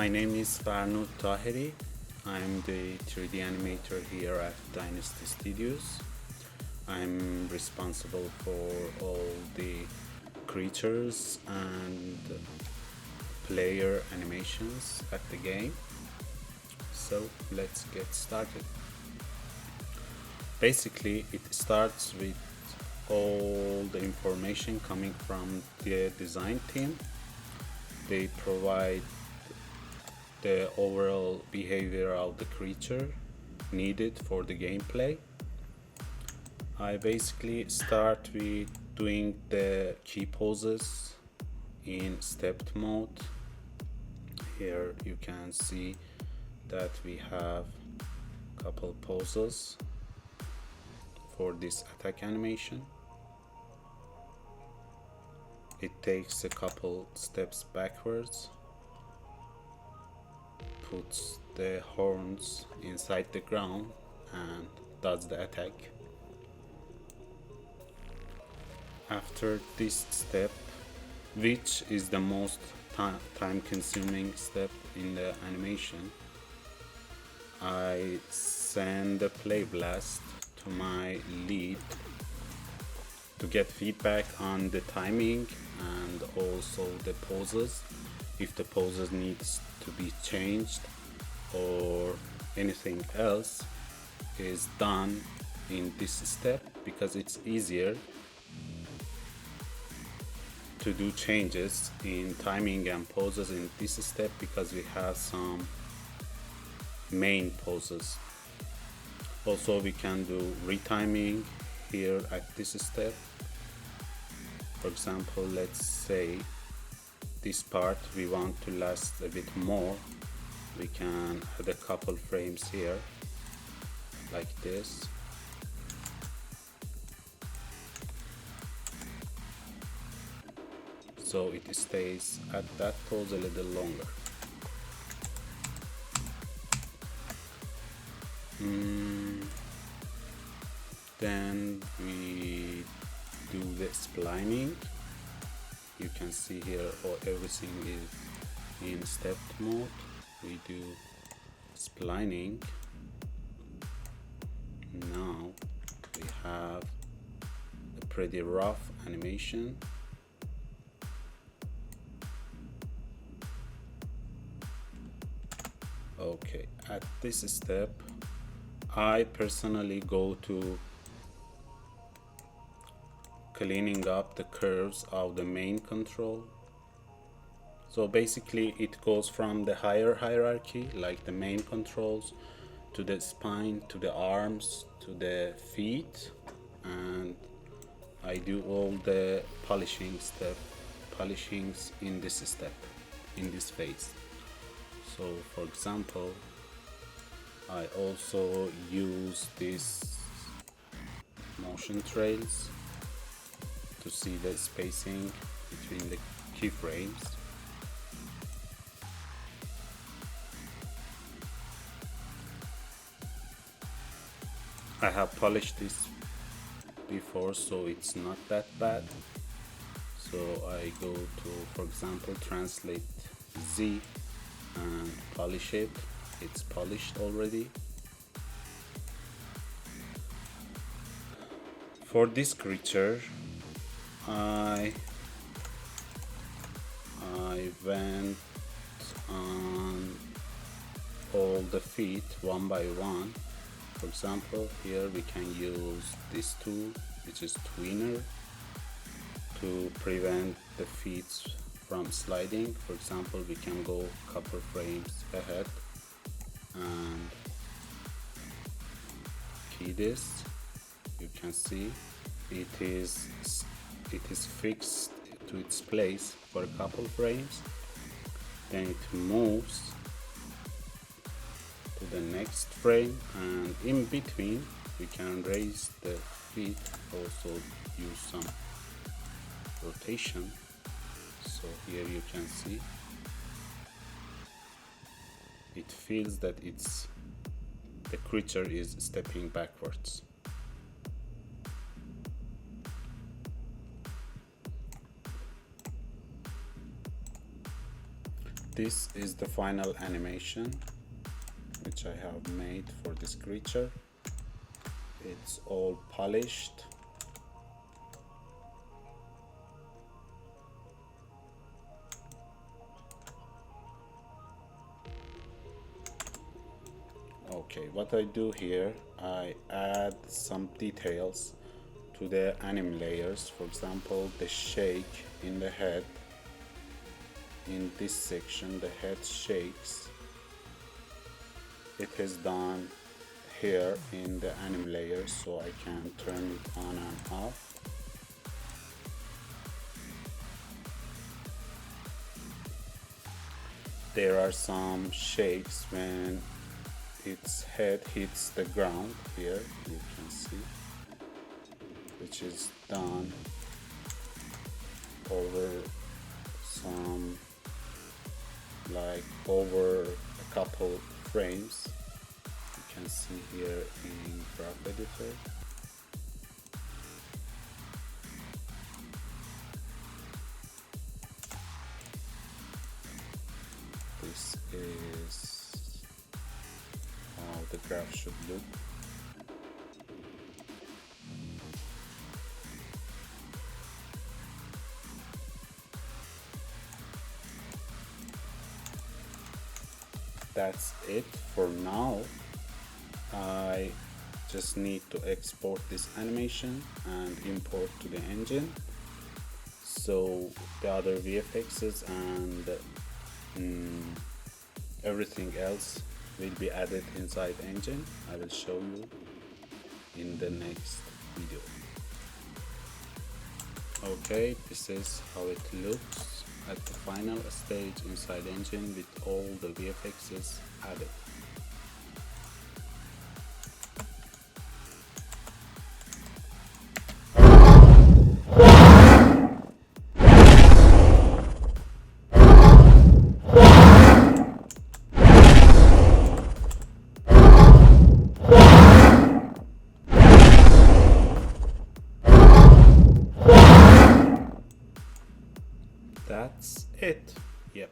My name is Farnud Tahiri. I'm the 3D animator here at Dynasty Studios. I'm responsible for all the creatures and player animations at the game. So let's get started. Basically, it starts with all the information coming from the design team. They provide the overall behavior of the creature needed for the gameplay. I basically start with doing the key poses in stepped mode. Here you can see that we have a couple poses for this attack animation. It takes a couple steps backwards, puts the horns inside the ground and does the attack. After this step, which is the most time consuming step in the animation, I send the play blast to my lead to get feedback on the timing and also the poses, if the poses needs to be changed or anything else is done in this step, because it's easier to do changes in timing and poses in this step because we have some main poses. Also we can do retiming here at this step. For example, let's say this part we want to last a bit more. We can add a couple frames here like this. So it stays at that pose a little longer. Then we do the splining. You can see here everything is in stepped mode. We do splining. Now we have a pretty rough animation. Okay, at this step I personally go to cleaning up the curves of the main control. So basically it goes from the higher hierarchy, like the main controls, to the spine, to the arms, to the feet, and I do all the polishings in this step, in this phase. So for example, I also use these motion trails to see the spacing between the keyframes. I have polished this before, so it's not that bad. So I go to, for example, translate Z and polish it. It's polished already. For this creature, I went on all the feet one by one. For example, here we can use this tool, which is tweener, to prevent the feet from sliding. For example, we can go a couple frames ahead and key this. You can see it is fixed to its place for a couple frames, then it moves to the next frame, and in between we can raise the feet, also use some rotation. So here you can see it feels that the creature is stepping backwards. This is the final animation which I have made for this creature. It's all polished. Okay, what I do here, I add some details to the anime layers. For example, the shake in the head. In this section, the head shakes. It is done here in the anime layers, so I can turn it on and off. There are some shakes when its head hits the ground. Here you can see, which is done over some, like over a couple frames. You can see here in graph editor. This is how the graph should look. That's it for now. I just need to export this animation and import to the engine, so the other VFXs and everything else will be added inside engine. I will show you in the next video. Okay, this is how it looks at the final stage inside engine with all the VFXs added. That's it. Yep.